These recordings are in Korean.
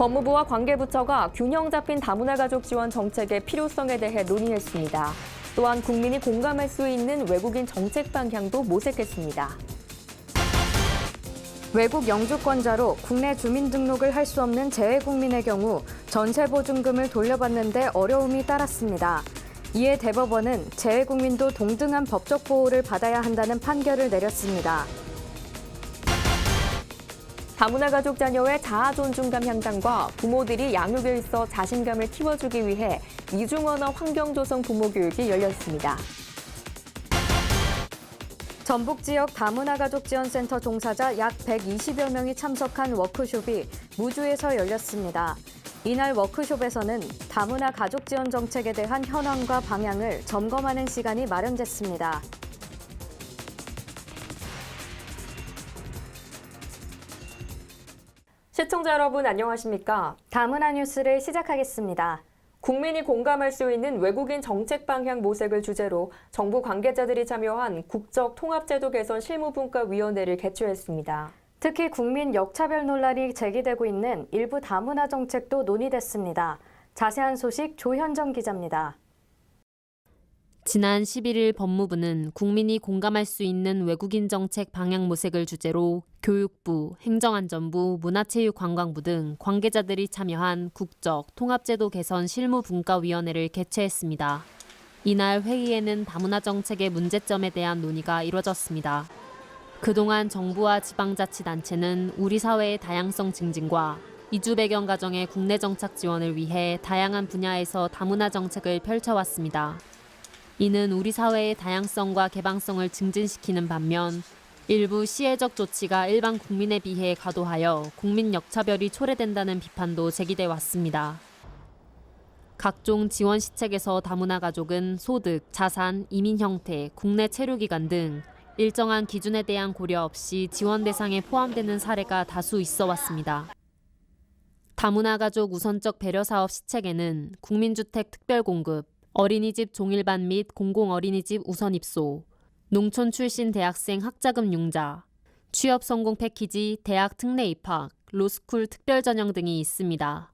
법무부와 관계부처가 균형 잡힌 다문화 가족 지원 정책의 필요성에 대해 논의했습니다. 또한 국민이 공감할 수 있는 외국인 정책 방향도 모색했습니다. 외국 영주권자로 국내 주민등록을 할 수 없는 재외국민의 경우 전세보증금을 돌려받는데 어려움이 따랐습니다. 이에 대법원은 재외국민도 동등한 법적 보호를 받아야 한다는 판결을 내렸습니다. 다문화 가족 자녀의 자아 존중감 향상과 부모들이 양육에 있어 자신감을 키워주기 위해 이중언어 환경 조성 부모 교육이 열렸습니다. 전북 지역 다문화 가족 지원센터 종사자 약 120여 명이 참석한 워크숍이 무주에서 열렸습니다. 이날 워크숍에서는 다문화 가족 지원 정책에 대한 현황과 방향을 점검하는 시간이 마련됐습니다. 시청자 여러분 안녕하십니까? 다문화 뉴스를 시작하겠습니다. 국민이 공감할 수 있는 외국인 정책 방향 모색을 주제로 정부 관계자들이 참여한 국적 통합제도 개선 실무분과위원회를 개최했습니다. 특히 국민 역차별 논란이 제기되고 있는 일부 다문화 정책도 논의됐습니다. 자세한 소식 조현정 기자입니다. 지난 11일 법무부는 국민이 공감할 수 있는 외국인 정책 방향 모색을 주제로 교육부, 행정안전부, 문화체육관광부 등 관계자들이 참여한 국적 통합제도 개선 실무분과위원회를 개최했습니다. 이날 회의에는 다문화 정책의 문제점에 대한 논의가 이뤄졌습니다. 그동안 정부와 지방자치단체는 우리 사회의 다양성 증진과 이주 배경 가정의 국내 정착 지원을 위해 다양한 분야에서 다문화 정책을 펼쳐왔습니다. 이는 우리 사회의 다양성과 개방성을 증진시키는 반면 일부 시혜적 조치가 일반 국민에 비해 과도하여 국민 역차별이 초래된다는 비판도 제기돼 왔습니다. 각종 지원 시책에서 다문화 가족은 소득, 자산, 이민 형태, 국내 체류 기간 등 일정한 기준에 대한 고려 없이 지원 대상에 포함되는 사례가 다수 있어 왔습니다. 다문화 가족 우선적 배려 사업 시책에는 국민주택 특별 공급, 어린이집 종일반 및 공공어린이집 우선 입소, 농촌 출신 대학생 학자금 융자, 취업 성공 패키지, 대학 특례 입학, 로스쿨 특별 전형 등이 있습니다.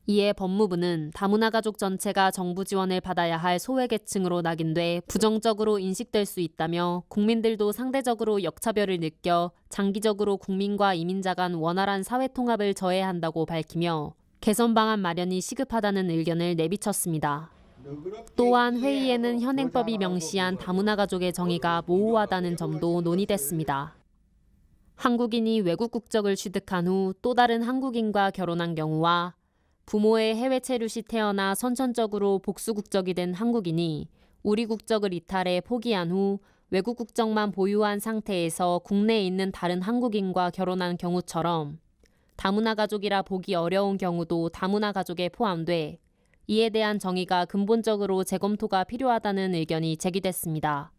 이에 법무부는 다문화 가족 전체가 정부 지원을 받아야 할 소외계층으로 낙인돼 부정적으로 인식될 수 있다며 국민들도 상대적으로 역차별을 느껴 장기적으로 국민과 이민자 간 원활한 사회통합을 저해야 한다고 밝히며 개선 방안 마련이 시급하다는 의견을 내비쳤습니다. 또한 회의에는 현행법이 명시한 다문화 가족의 정의가 모호하다는 점도 논의됐습니다. 한국인이 외국 국적을 취득한 후 또 다른 한국인과 결혼한 경우와 부모의 해외 체류 시 태어나 선천적으로 복수 국적이 된 한국인이 우리 국적을 이탈해 포기한 후 외국 국적만 보유한 상태에서 국내에 있는 다른 한국인과 결혼한 경우처럼 다문화 가족이라 보기 어려운 경우도 다문화 가족에 포함돼 이에 대한 정의가 근본적으로 재검토가 필요하다는 의견이 제기됐습니다.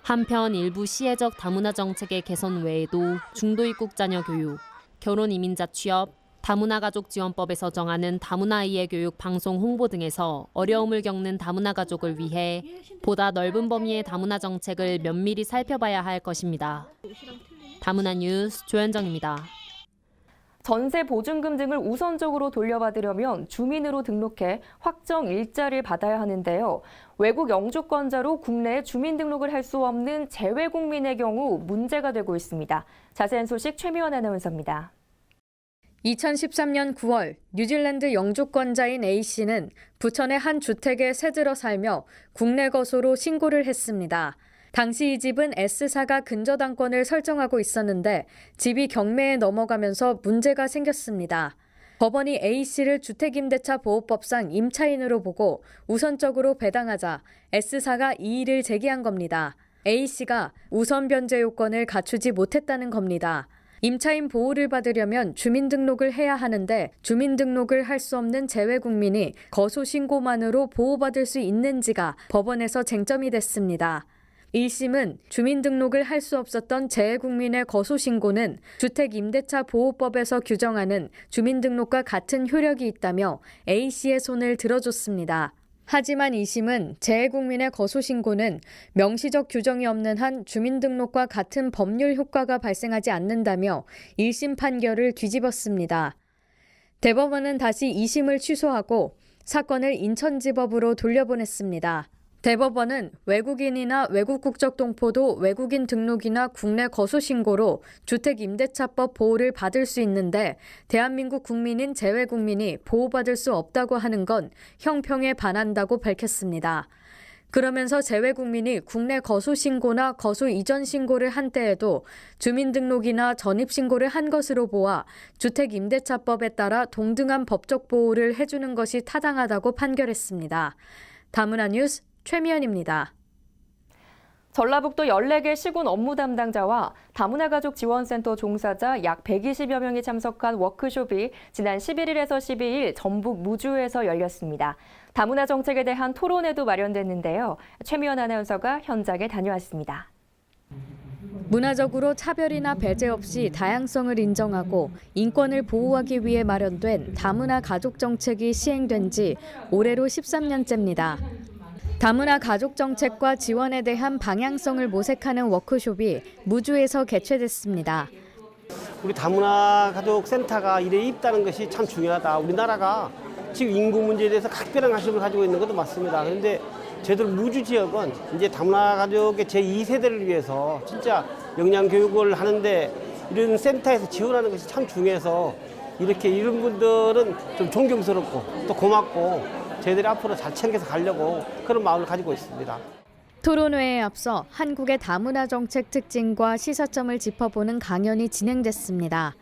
한편 일부 시혜적 다문화 정책의 개선 외에도 중도 입국 자녀 교육, 결혼 이민자 취업, 다문화 가족 지원법에서 정하는 다문화 이해 교육 방송 홍보 등에서 어려움을 겪는 다문화 가족을 위해 보다 넓은 범위의 다문화 정책을 면밀히 살펴봐야 할 것입니다. 다문화 뉴스 조현정입니다. 전세 보증금 등을 우선적으로 돌려받으려면 주민으로 등록해 확정 일자를 받아야 하는데요. 외국 영주권자로 국내에 주민등록을 할 수 없는 재외국민의 경우 문제가 되고 있습니다. 자세한 소식 최미원 아나운서입니다. 2013년 9월 뉴질랜드 영주권자인 A씨는 부천의 한 주택에 새들어 살며 국내 거소로 신고를 했습니다. 당시 이 집은 S사가 근저당권을 설정하고 있었는데 집이 경매에 넘어가면서 문제가 생겼습니다. 법원이 A씨를 주택임대차 보호법상 임차인으로 보고 우선적으로 배당하자 S사가 이의를 제기한 겁니다. A씨가 우선 변제 요건을 갖추지 못했다는 겁니다. 임차인 보호를 받으려면 주민등록을 해야 하는데 주민등록을 할 수 없는 재외국민이 거소 신고만으로 보호받을 수 있는지가 법원에서 쟁점이 됐습니다. 1심은 주민등록을 할 수 없었던 재외국민의 거소신고는 주택임대차 보호법에서 규정하는 주민등록과 같은 효력이 있다며 A씨의 손을 들어줬습니다. 하지만 2심은 재외국민의 거소신고는 명시적 규정이 없는 한 주민등록과 같은 법률 효과가 발생하지 않는다며 1심 판결을 뒤집었습니다. 대법원은 다시 2심을 취소하고 사건을 인천지법으로 돌려보냈습니다. 대법원은 외국인이나 외국 국적 동포도 외국인 등록이나 국내 거소 신고로 주택임대차법 보호를 받을 수 있는데 대한민국 국민인 재외국민이 보호받을 수 없다고 하는 건 형평에 반한다고 밝혔습니다. 그러면서 재외국민이 국내 거소 신고나 거소 이전 신고를 한 때에도 주민등록이나 전입신고를 한 것으로 보아 주택임대차법에 따라 동등한 법적 보호를 해주는 것이 타당하다고 판결했습니다. 다문화 뉴스 최미연입니다. 전라북도 14개 시군 업무 담당자와 다문화 가족 지원센터 종사자 약 120여 명이 참석한 워크숍이 지난 11일에서 12일 전북 무주에서 열렸습니다. 다문화 정책에 대한 토론회도 마련됐는데요. 최미연 아나운서가 현장에 다녀왔습니다. 문화적으로 차별이나 배제 없이 다양성을 인정하고 인권을 보호하기 위해 마련된 다문화 가족 정책이 시행된 지 올해로 13년째입니다. 다문화 가족 정책과 지원에 대한 방향성을 모색하는 워크숍이 무주에서 개최됐습니다. 우리 다문화 가족 센터가 이래 있다는 것이 참 중요하다. 우리나라가 지금 인구 문제에 대해서 각별한 관심을 가지고 있는 것도 맞습니다. 그런데 저희들 무주 지역은 이제 다문화 가족의 제2세대를 위해서 진짜 영양 교육을 하는데 이런 센터에서 지원하는 것이 참 중요해서 이렇게 이런 분들은 좀 존경스럽고 또 고맙고 저희들이 앞으로 잘 챙겨서 가려고 그런 마음을 가지고 있습니다. 토론회에 앞서 한국의 다문화 정책 특징과 시사점을 짚어보는 강연이 진행됐습니다.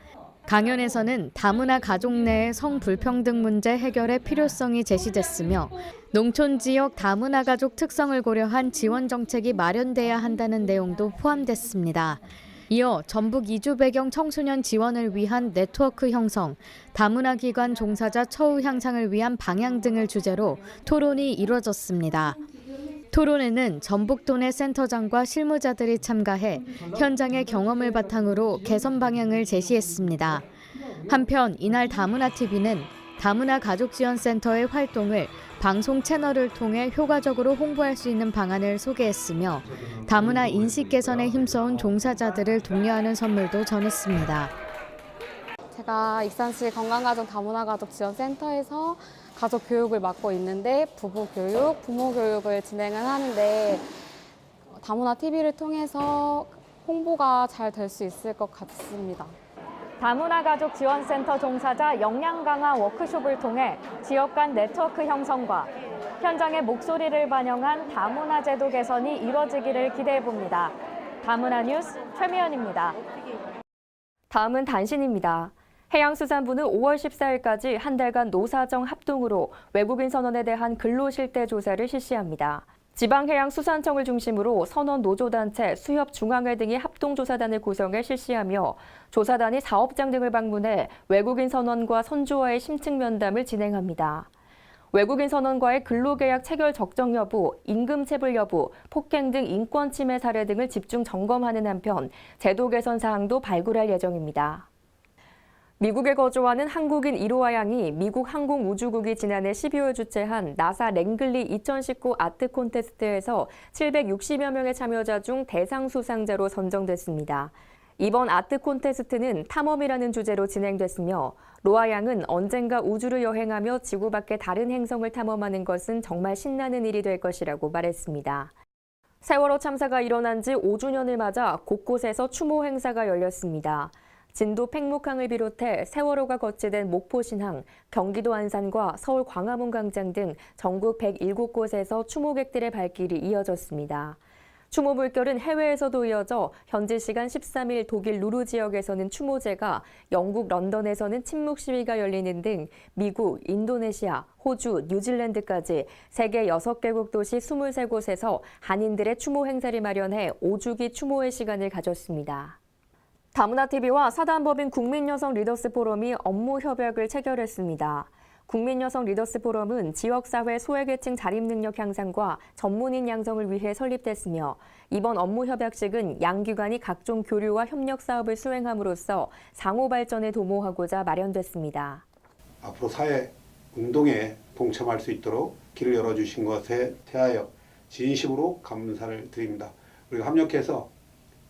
강연에서는 다문화 가족 내의 성불평등 문제 해결의 필요성이 제시됐으며 농촌 지역 다문화 가족 특성을 고려한 지원 정책이 마련돼야 한다는 내용도 포함됐습니다. 이어 전북 이주 배경 청소년 지원을 위한 네트워크 형성, 다문화 기관 종사자 처우 향상을 위한 방향 등을 주제로 토론이 이뤄졌습니다. 토론회는 전북도 내 센터장과 실무자들이 참가해 현장의 경험을 바탕으로 개선 방향을 제시했습니다. 한편 이날 다문화TV는 다문화 가족지원센터의 활동을 방송 채널을 통해 효과적으로 홍보할 수 있는 방안을 소개했으며 다문화 인식 개선에 힘써온 종사자들을 독려하는 선물도 전했습니다. 제가 익산시 건강가족 다문화가족 지원센터에서 가족 교육을 맡고 있는데 부부 교육, 부모 교육을 진행을 하는데 다문화 TV를 통해서 홍보가 잘 될 수 있을 것 같습니다. 다문화 가족 지원센터 종사자 역량 강화 워크숍을 통해 지역 간 네트워크 형성과 현장의 목소리를 반영한 다문화 제도 개선이 이뤄지기를 기대해 봅니다. 다문화 뉴스 최미연입니다. 다음은 단신입니다. 해양수산부는 5월 14일까지 한 달간 노사정 합동으로 외국인 선원에 대한 근로실태 조사를 실시합니다. 지방해양수산청을 중심으로 선원 노조단체, 수협중앙회 등이 합동조사단을 구성해 실시하며 조사단이 사업장 등을 방문해 외국인 선원과 선주와의 심층 면담을 진행합니다. 외국인 선원과의 근로계약 체결 적정 여부, 임금 체불 여부, 폭행 등 인권 침해 사례 등을 집중 점검하는 한편 제도 개선 사항도 발굴할 예정입니다. 미국에 거주하는 한국인 1호 양이 미국 항공우주국이 지난해 12월 주최한 나사 랭글리 2019 아트 콘테스트에서 760여 명의 참여자 중 대상 수상자로 선정됐습니다. 이번 아트 콘테스트는 탐험이라는 주제로 진행됐으며 로아 양은 언젠가 우주를 여행하며 지구 밖의 다른 행성을 탐험하는 것은 정말 신나는 일이 될 것이라고 말했습니다. 세월호 참사가 일어난 지 5주년을 맞아 곳곳에서 추모 행사가 열렸습니다. 진도 팽목항을 비롯해 세월호가 거치된 목포신항, 경기도 안산과 서울 광화문 광장 등 전국 107곳에서 추모객들의 발길이 이어졌습니다. 추모 물결은 해외에서도 이어져 현지 시간 13일 독일 루르 지역에서는 추모제가, 영국 런던에서는 침묵 시위가 열리는 등 미국, 인도네시아, 호주, 뉴질랜드까지 세계 6개국 도시 23곳에서 한인들의 추모 행사를 마련해 5주기 추모의 시간을 가졌습니다. 다문화TV와 사단법인 국민여성 리더스 포럼이 업무 협약을 체결했습니다. 국민여성 리더스 포럼은 지역사회 소외계층 자립능력 향상과 전문인 양성을 위해 설립됐으며 이번 업무 협약식은 양 기관이 각종 교류와 협력 사업을 수행함으로써 상호 발전에 도모하고자 마련됐습니다. 앞으로 사회 운동에 동참할 수 있도록 길을 열어주신 것에 대하여 진심으로 감사를 드립니다. 우리가 협력해서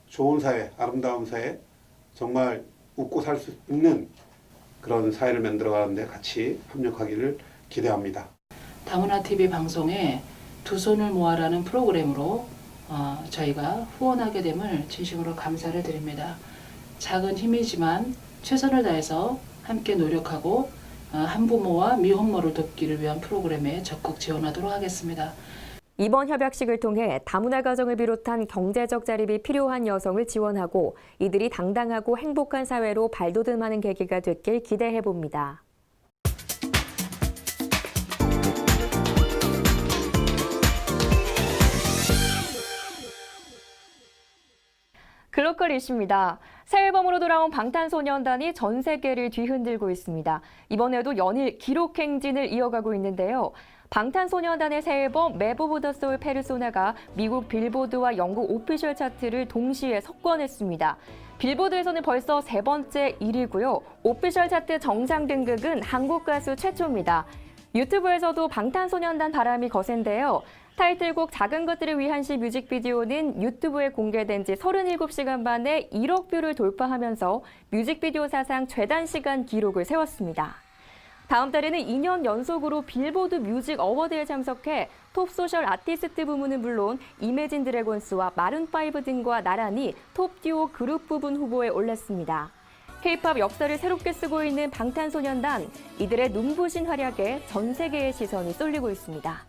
좋은 사회, 아름다운 사회, 정말 웃고 살 수 있는 그런 사회를 만들어가는데 같이 협력하기를 기대합니다. 다문화 TV 방송에 두 손을 모아라는 프로그램으로 저희가 후원하게 됨을 진심으로 감사를 드립니다. 작은 힘이지만 최선을 다해서 함께 노력하고 한부모와 미혼모를 돕기를 위한 프로그램에 적극 지원하도록 하겠습니다. 이번 협약식을 통해 다문화 가정을 비롯한 경제적 자립이 필요한 여성을 지원하고 이들이 당당하고 행복한 사회로 발돋움하는 계기가 됐길 기대해 봅니다. 글로컬 이슈입니다. 새 앨범으로 돌아온 방탄소년단이 전 세계를 뒤흔들고 있습니다. 이번에도 연일 기록 행진을 이어가고 있는데요. 방탄소년단의 새 앨범 맵 오브 더 소울 페르소나가 미국 빌보드와 영국 오피셜 차트를 동시에 석권했습니다. 빌보드에서는 벌써 3번째 1위고요. 오피셜 차트 정상 등극은 한국 가수 최초입니다. 유튜브에서도 방탄소년단 바람이 거센데요. 타이틀곡 작은 것들을 위한 시 뮤직비디오는 유튜브에 공개된 지 37시간 만에 1억 뷰를 돌파하면서 뮤직비디오 사상 최단 시간 기록을 세웠습니다. 다음 달에는 2년 연속으로 빌보드 뮤직 어워드에 참석해 톱 소셜 아티스트 부문은 물론 이매진 드래곤스와 마룬5 등과 나란히 톱 듀오 그룹 부분 후보에 올랐습니다. K-팝 역사를 새롭게 쓰고 있는 방탄소년단, 이들의 눈부신 활약에 전 세계의 시선이 쏠리고 있습니다.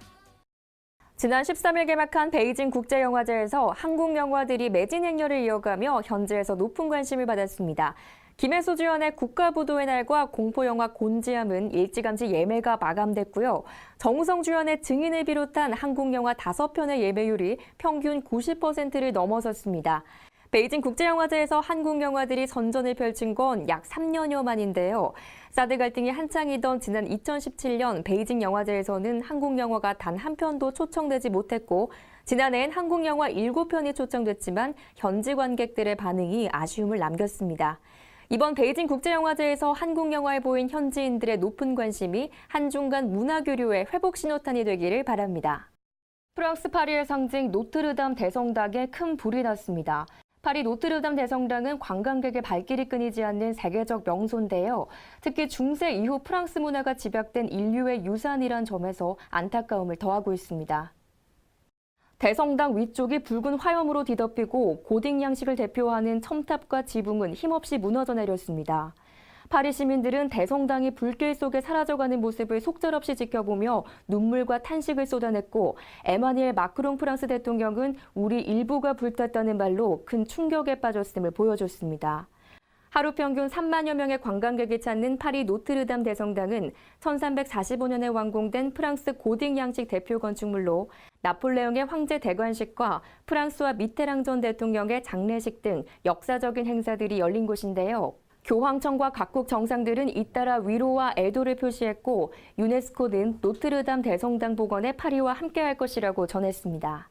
지난 13일 개막한 베이징 국제영화제에서 한국 영화들이 매진 행렬을 이어가며 현지에서 높은 관심을 받았습니다. 김혜수 주연의 국가부도의 날과 공포영화 곤지암은 일찌감치 예매가 마감됐고요. 정우성 주연의 증인을 비롯한 한국 영화 5편의 예매율이 평균 90%를 넘어섰습니다. 베이징 국제영화제에서 한국 영화들이 선전을 펼친 건 약 3년여 만인데요. 사드 갈등이 한창이던 지난 2017년 베이징 영화제에서는 한국 영화가 단 한 편도 초청되지 못했고 지난해엔 한국 영화 7편이 초청됐지만 현지 관객들의 반응이 아쉬움을 남겼습니다. 이번 베이징 국제영화제에서 한국 영화에 보인 현지인들의 높은 관심이 한중 간 문화교류의 회복 신호탄이 되기를 바랍니다. 프랑스 파리의 상징 노트르담 대성당에 큰 불이 났습니다. 파리 노트르담 대성당은 관광객의 발길이 끊이지 않는 세계적 명소인데요. 특히 중세 이후 프랑스 문화가 집약된 인류의 유산이란 점에서 안타까움을 더하고 있습니다. 대성당 위쪽이 붉은 화염으로 뒤덮이고 고딕 양식을 대표하는 첨탑과 지붕은 힘없이 무너져 내렸습니다. 파리 시민들은 대성당이 불길 속에 사라져가는 모습을 속절없이 지켜보며 눈물과 탄식을 쏟아냈고 에마니엘 마크롱 프랑스 대통령은 우리 일부가 불탔다는 말로 큰 충격에 빠졌음을 보여줬습니다. 하루 평균 3만여 명의 관광객이 찾는 파리 노트르담 대성당은 1345년에 완공된 프랑스 고딕 양식 대표 건축물로 나폴레옹의 황제 대관식과 프랑스와 미테랑 전 대통령의 장례식 등 역사적인 행사들이 열린 곳인데요. 교황청과 각국 정상들은 잇따라 위로와 애도를 표시했고 유네스코는 노트르담 대성당 복원에 파리와 함께할 것이라고 전했습니다.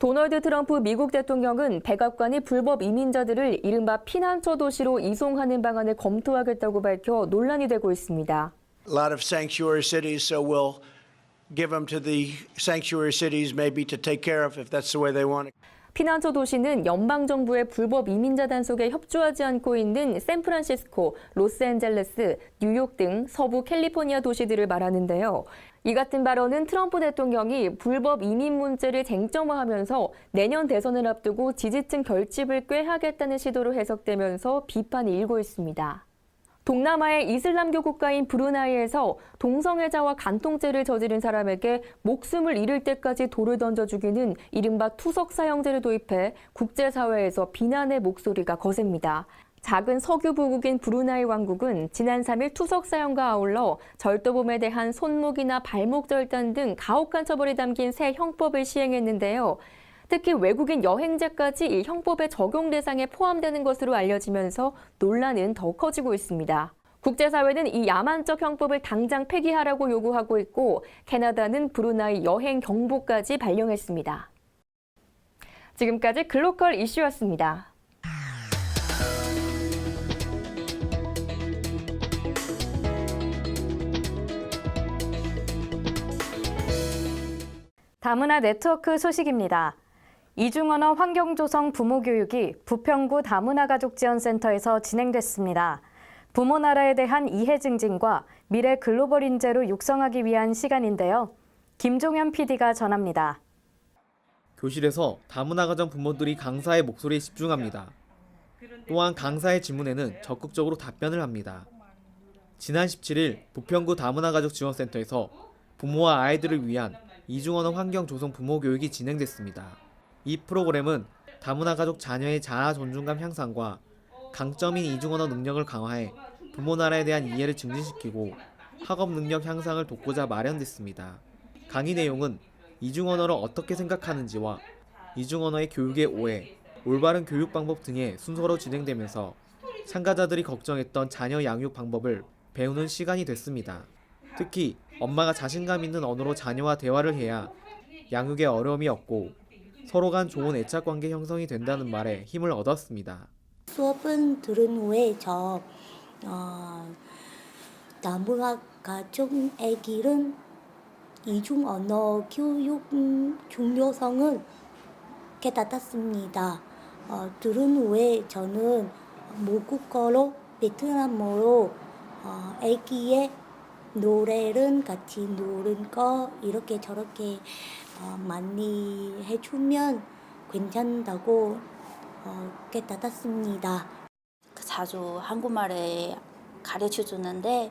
도널드 트럼프 미국 대통령은 백악관이 불법 이민자들을 이른바 피난처 도시로 이송하는 방안을 검토하겠다고 밝혀 논란이 되고 있습니다. A lot of sanctuary cities, so we'll give them to the sanctuary cities maybe to take care of if that's the way they want it. 피난처 도시는 연방정부의 불법 이민자 단속에 협조하지 않고 있는 샌프란시스코, 로스앤젤레스, 뉴욕 등 서부 캘리포니아 도시들을 말하는데요. 이 같은 발언은 트럼프 대통령이 불법 이민 문제를 쟁점화하면서 내년 대선을 앞두고 지지층 결집을 꾀하겠다는 시도로 해석되면서 비판이 일고 있습니다. 동남아의 이슬람교 국가인 브루나이에서 동성애자와 간통죄를 저지른 사람에게 목숨을 잃을 때까지 돌을 던져 죽이는 이른바 투석사형제를 도입해 국제사회에서 비난의 목소리가 거셉니다. 작은 석유 부국인 브루나이 왕국은 지난 3일 투석사형과 아울러 절도범에 대한 손목이나 발목 절단 등 가혹한 처벌이 담긴 새 형법을 시행했는데요. 특히 외국인 여행자까지 이 형법의 적용 대상에 포함되는 것으로 알려지면서 논란은 더 커지고 있습니다. 국제사회는 이 야만적 형법을 당장 폐기하라고 요구하고 있고 캐나다는 브루나이 여행 경보까지 발령했습니다. 지금까지 글로컬 이슈였습니다. 다문화 네트워크 소식입니다. 이중언어 환경조성 부모교육이 부평구 다문화가족지원센터에서 진행됐습니다. 부모 나라에 대한 이해 증진과 미래 글로벌 인재로 육성하기 위한 시간인데요. 김종현 PD가 전합니다. 교실에서 다문화 가정 부모들이 강사의 목소리에 집중합니다. 또한 강사의 질문에는 적극적으로 답변을 합니다. 지난 17일 부평구 다문화 가족 지원센터에서 부모와 아이들을 위한 이중언어 환경 조성 부모 교육이 진행됐습니다. 이 프로그램은 다문화 가족 자녀의 자아 존중감 향상과 강점인 이중언어 능력을 강화해 부모 나라에 대한 이해를 증진시키고 학업 능력 향상을 돕고자 마련됐습니다. 강의 내용은 이중언어를 어떻게 생각하는지와 이중언어의 교육의 오해, 올바른 교육 방법 등의 순서로 진행되면서 참가자들이 걱정했던 자녀 양육 방법을 배우는 시간이 됐습니다. 특히 엄마가 자신감 있는 언어로 자녀와 대화를 해야 양육에 어려움이 없고 서로 간 좋은 애착관계 형성이 된다는 말에 힘을 얻었습니다. 수업은 들은 후에 다문화 가족 애기는 이중 언어 교육 중요성을 깨닫았습니다. 들은 후에 저는 모국어로 베트남어로 애기의 노래를 같이 노는 거 이렇게 저렇게 많이 해주면 괜찮다고 깨닫았습니다. 자주 한국말에 가르쳐 주는데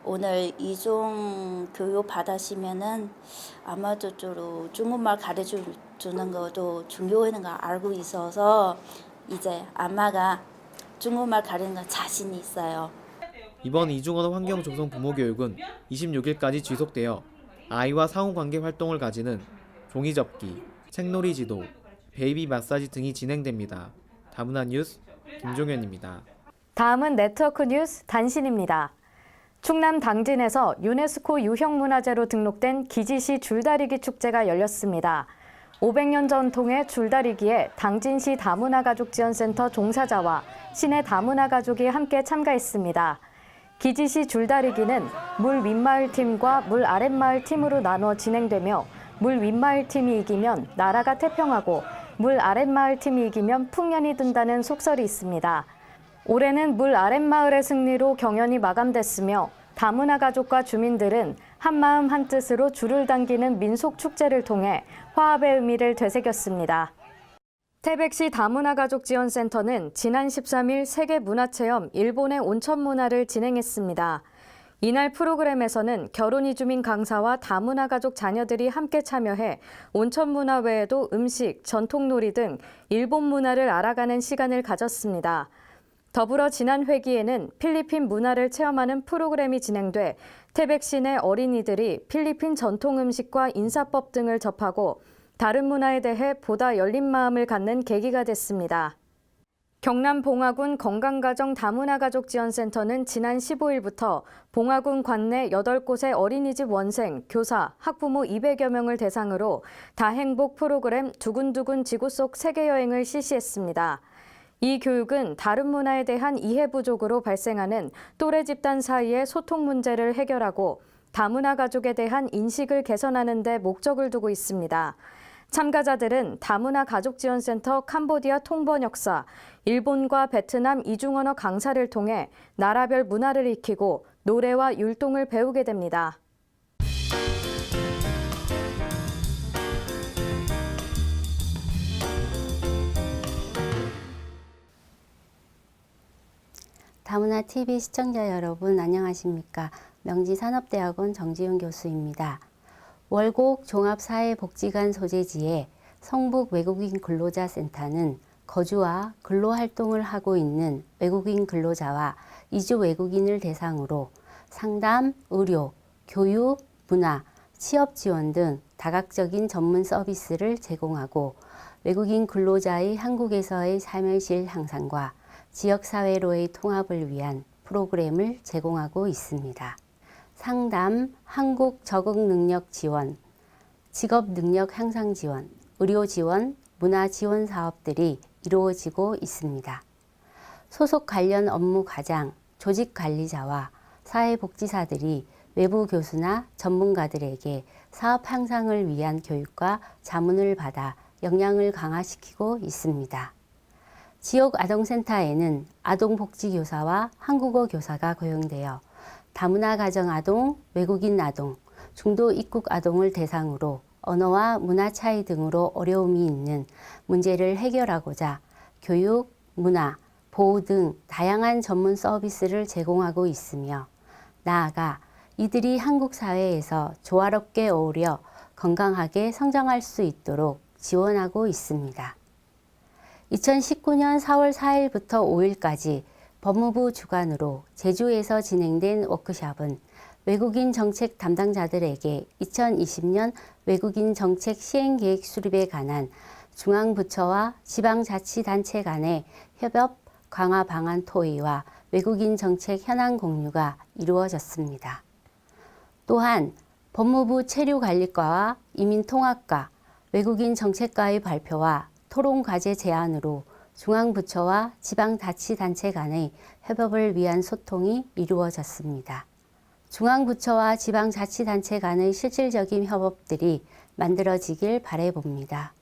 오늘 이중 교육 받으시면은 아마도 중국말 가르쳐 주는 것도 중요한 거 알고 있어서 이제 아마가 중국말 가르치는 거 자신이 있어요. 이번 이중언어 환경 조성 부모 교육은 26일까지 지속되어 아이와 상호관계 활동을 가지는 종이접기, 책놀이 지도, 베이비 마사지 등이 진행됩니다. 다문화 뉴스 김종현입니다. 다음은 네트워크 뉴스 단신입니다. 충남 당진에서 유네스코 유형문화재로 등록된 기지시 줄다리기 축제가 열렸습니다. 500년 전통의 줄다리기에 당진시 다문화가족지원센터 종사자와 시내 다문화가족이 함께 참가했습니다. 기지시 줄다리기는 물 윗마을 팀과 물 아랫마을 팀으로 나눠 진행되며 물 윗마을 팀이 이기면 나라가 태평하고 물 아랫마을 팀이 이기면 풍년이 든다는 속설이 있습니다. 올해는 물 아랫마을의 승리로 경연이 마감됐으며 다문화 가족과 주민들은 한마음 한뜻으로 줄을 당기는 민속 축제를 통해 화합의 의미를 되새겼습니다. 태백시 다문화가족지원센터는 지난 13일 세계문화체험 일본의 온천문화를 진행했습니다. 이날 프로그램에서는 결혼 이주민 강사와 다문화 가족 자녀들이 함께 참여해 온천문화 외에도 음식, 전통놀이 등 일본 문화를 알아가는 시간을 가졌습니다. 더불어 지난 회기에는 필리핀 문화를 체험하는 프로그램이 진행돼 태백시 내 어린이들이 필리핀 전통 음식과 인사법 등을 접하고 다른 문화에 대해 보다 열린 마음을 갖는 계기가 됐습니다. 경남 봉화군 건강가정 다문화가족지원센터는 지난 15일부터 봉화군 관내 8곳의 어린이집 원생, 교사, 학부모 200여 명을 대상으로 다행복 프로그램 두근두근 지구 속 세계여행을 실시했습니다. 이 교육은 다른 문화에 대한 이해 부족으로 발생하는 또래 집단 사이의 소통 문제를 해결하고 다문화 가족에 대한 인식을 개선하는 데 목적을 두고 있습니다. 참가자들은 다문화 가족지원센터 캄보디아 통번역사, 일본과 베트남 이중언어 강사를 통해 나라별 문화를 익히고 노래와 율동을 배우게 됩니다. 다문화 TV 시청자 여러분 안녕하십니까? 명지산업대학원 정지훈 교수입니다. 월곡 종합사회복지관 소재지의 성북 외국인 근로자 센터는 거주와 근로활동을 하고 있는 외국인 근로자와 이주 외국인을 대상으로 상담, 의료, 교육, 문화, 취업 지원 등 다각적인 전문 서비스를 제공하고 외국인 근로자의 한국에서의 삶의 질 향상과 지역사회로의 통합을 위한 프로그램을 제공하고 있습니다. 상담, 한국 적응 능력 지원, 직업 능력 향상 지원, 의료 지원, 문화 지원 사업들이 이루어지고 있습니다. 소속 관련 업무 과장, 조직 관리자와 사회복지사들이 외부 교수나 전문가들에게 사업 향상을 위한 교육과 자문을 받아 역량을 강화시키고 있습니다. 지역 아동센터에는 아동복지교사와 한국어 교사가 고용되어 다문화 가정 아동, 외국인 아동, 중도 입국 아동을 대상으로 언어와 문화 차이 등으로 어려움이 있는 문제를 해결하고자 교육, 문화, 보호 등 다양한 전문 서비스를 제공하고 있으며 나아가 이들이 한국 사회에서 조화롭게 어울려 건강하게 성장할 수 있도록 지원하고 있습니다. 2019년 4월 4일부터 5일까지 법무부 주관으로 제주에서 진행된 워크숍은 외국인 정책 담당자들에게 2020년 외국인 정책 시행계획 수립에 관한 중앙부처와 지방자치단체 간의 협업 강화 방안 토의와 외국인 정책 현안 공유가 이루어졌습니다. 또한 법무부 체류관리과와 이민통합과 외국인 정책과의 발표와 토론 과제 제안으로 중앙부처와 지방자치단체 간의 협업을 위한 소통이 이루어졌습니다. 중앙부처와 지방자치단체 간의 실질적인 협업들이 만들어지길 바라봅니다.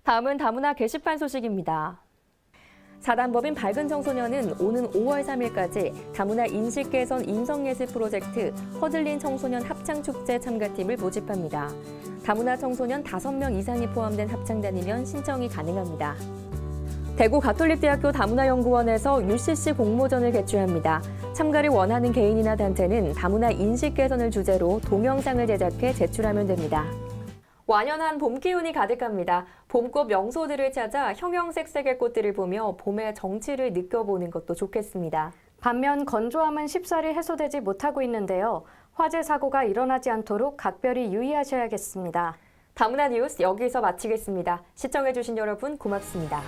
다음은 다문화 게시판 소식입니다. 사단법인 밝은 청소년은 오는 5월 3일까지 다문화 인식 개선 인성예술 프로젝트 허들린 청소년 합창축제 참가팀을 모집합니다. 다문화 청소년 5명 이상이 포함된 합창단이면 신청이 가능합니다. 대구 가톨릭대학교 다문화연구원에서 UCC 공모전을 개최합니다. 참가를 원하는 개인이나 단체는 다문화 인식 개선을 주제로 동영상을 제작해 제출하면 됩니다. 완연한 봄 기운이 가득합니다. 봄꽃 명소들을 찾아 형형색색의 꽃들을 보며 봄의 정취를 느껴보는 것도 좋겠습니다. 반면 건조함은 쉽사리 해소되지 못하고 있는데요. 화재 사고가 일어나지 않도록 각별히 유의하셔야겠습니다. 다문화 뉴스 여기서 마치겠습니다. 시청해주신 여러분 고맙습니다.